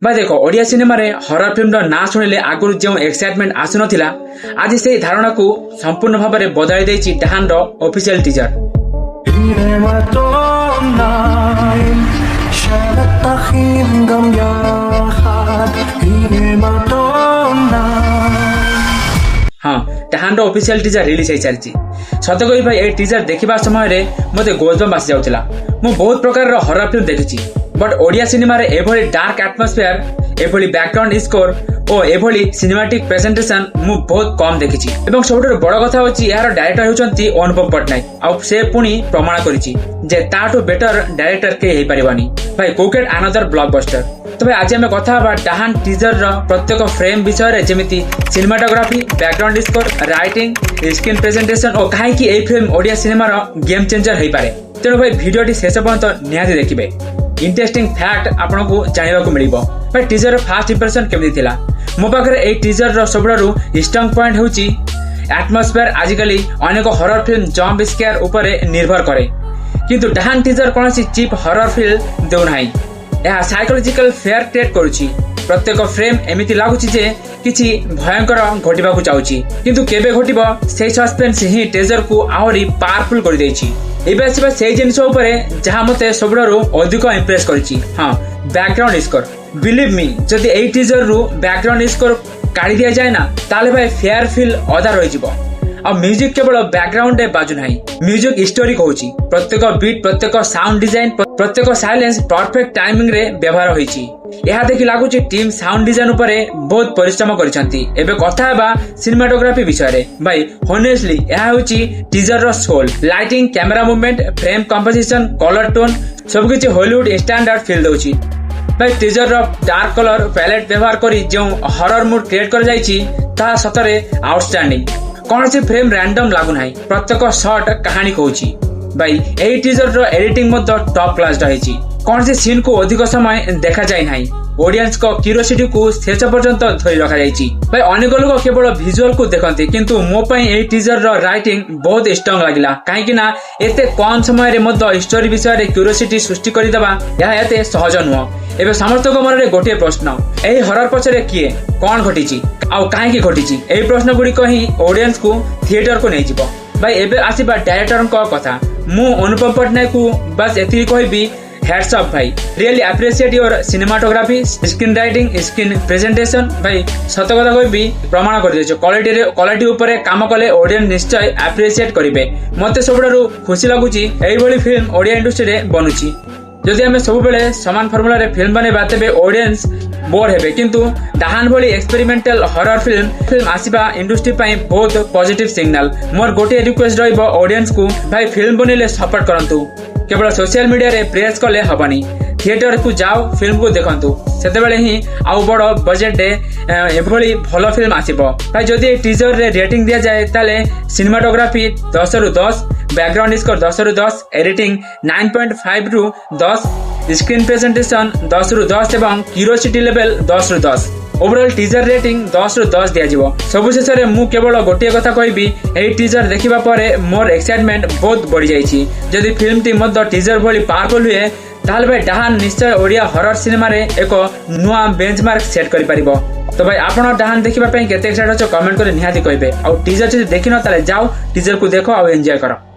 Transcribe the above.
भाई देख ओडिया सिनेमा रे हरर फिल्म ना शुणिले आगुरी जो एक्साइटमेंट आसु नथिला आज से धारणा को संपूर्ण भाव में बदलाई देछि डहान रो ऑफिशियल टीजर। हाँ डहान रो ऑफिशियल टीजर रिलीज हो सारी सत कही भाई ए टीजर देखा समय मते गोजबम्प आसी जाउतिला। मु बहुत प्रकार हरर फिल्म देखिछि बट ओडिया सिनेमा रे एभली डार्क एटमॉस्फेयर एभली बैकग्राउंड स्कोर और एभली सिनेमैटिक प्रेजेंटेशन मु बहुत कम देखिछि एवं सबुठारु बड़ कथा होछि यार डायरेक्टर होचंती अनुपम पटनायक आ से पुनी प्रमाण करिछि जे ताठो बेटर डायरेक्टर के हेई परिबानी भाई कोकेट अनदर ब्लॉकबस्टर। तो भाई आज आम कथा डहान टीजर रो प्रत्येक फ्रेम विषय रे जेमिति cinematography background score writing screen presentation और कहीं ए फिल्म ओडिया सिनेमा रो गेम चेंजर हेई पारे। तेणु भाई भिडियोटी शेष पर्यंत निहाती देखिबे इंटरेस्टिंग फैक्ट आपन को जानिबा को मिलिबो। भाई टीजर फर्स्ट इंप्रेशन केमति थिला मो पाखरे ए टीजर रो सबडारु स्ट्रांग पॉइंट होची एटमॉस्फेयर। आजिकली अनेक हॉरर फिल्म जंप स्केयर ऊपर निर्भर करे किंतु डहान टीजर कोनोसी चीप हॉरर फिल्म देउ नाही। यह साइकोलॉजिकल फेयर क्रिएट करूची प्रत्येक फ्रेम एमिति लागुची जे किछि भयंकर घटिबा को चाहूची किंतु केबे घटिबो सेही सस्पेंस ही टीजर को आहुरी पावरफुल कर देछि। एबे आसीबा सेही जिनिस ऊपर जहां मते सबडारु अधिक इंप्रेस करछि। हां बैकग्राउंड स्कोर बिलीव मी जदि ए टीजर रु बैकग्राउंड स्कोर काढी दिया जाय ना ताले भाई फेयर फील अधा रहि जिवो। अब म्यूजिक केवल बैकग्राउंड रे बाजू नाही म्यूजिक हिस्टोरी कहूची प्रत्येक बीट प्रत्येक साउंड डिजाइन प्रत्येक साइलेंस परफेक्ट टाइमिंग रे व्यवहार होईची। यह देखि लागुची टीम साउंड डिजाइन ऊपर बहुत परिश्रम करिसंती। एबे कथा हेबा सिनेमाटोग्राफी विषय रे भाई होनेस्टली यह होची टीजर रो soul lighting camera movement frame composition colour tone सब किछि हॉलीवुड स्टैंडर्ड फील दोची। भाई टीजर रो डार्क कलर पैलेट व्यवहार करी जो हॉरर मूड क्रिएट कर जाईची ता सतरे आउटस्टैंडिंग कौन से फ्रेम रैंडम लागू नाही प्रत्येक शॉट कहानी कहूची। भाई एही टीजर रो एडिटिंग मत टॉप क्लास रहिची कौन से सीन को अधिक समय देखा जाय नाही ऑडियंस को क्यूरियोसिटी को शेष पर्यंत धरि रखा जायची। भाई अनेक लोग केवल विजुअल को देखंती किंतु मो पई एही टीजर रो राइटिंग बहुत स्ट्रांग लागिला काहे कि ना एते कम समय रे मत स्टोरी विषय रे क्यूरियोसिटी सृष्टि करि दबा यह एते सहज नुह। एबे समर्थक मन रे गोटे प्रश्न एही हॉरर पछरे किए कोन घटिची आउ काहे की घटिची एही प्रश्न गुडी कहि ऑडियंस को थिएटर को नै जिवो। भाई एबे आसीबा डायरेक्टर को कथा मु अनुपम पटनायक को बस एति कहबी हैट्स ऑफ भाई really appreciate your cinematography screen writing screen presentation. भाई सत कथा कहबी प्रमाण कर देछो क्वालिटी ऊपर काम कले ऑडियंस निश्चय अप्रिशिएट करिवे। मते सबडारु खुशी लागुची एही भली फिल्म ओडिया इंडस्ट्री रे बनुची। जदि आमे सब बेले समान फॉर्मूला रे फिल्म बनेबा तेबे ऑडियंस बोर हेबे किंतु डहान भली एक्सपेरिमेंटल हॉरर फिल्म आसीबा इंडस्ट्री पई बहुत पॉजिटिव सिग्नल। मोर गोटे रिक्वेस्ट रहइबो ऑडियंस को भाई फिल्म बनेले सपोर्ट करंतु केवल सोशल मीडिया रे प्रेस कले हबनी थिएटर को जाओ फिल्म को देखंतु सेते बेले ही आउ बड़ बजेट रे एभली भलो फिल्म आसीबो। भाई जदि टीजर रे रेटिंग दिया जाय ताले सिनेमाटोग्राफी 10 रु 10 बैकग्राउंड स्कोर 10 रु 10 एडिटिंग 9.5 रु 10 स्क्रीन प्रेजेंटेशन 10 रु 10 एवं क्यूरियोसिटी लेवल 10 रु 10 ओवरऑल टीजर रेटिंग 10 रु 10 दिया जिवो। सबु शेष रे मु केवल गोटे कथा कहबी एही टीजर देखिबा परे मोर एक्साइटमेंट बहुत बढ़ी जाईची। जदि फिल्म टी मत टीजर भली पावरफुल हुए ताले भाई डहान निश्चय ओडिया हॉरर सिनेमा रे एक नुआ बेंचमार्क सेट करि परिबो। तो भाई आपण डहान देखिबा पई केते एक्साइटेड छ कमेंट करे निहाती कहबे। आ टीजर जदि देखिनो ताले जाओ टीजर को देखो आ एन्जॉय करो।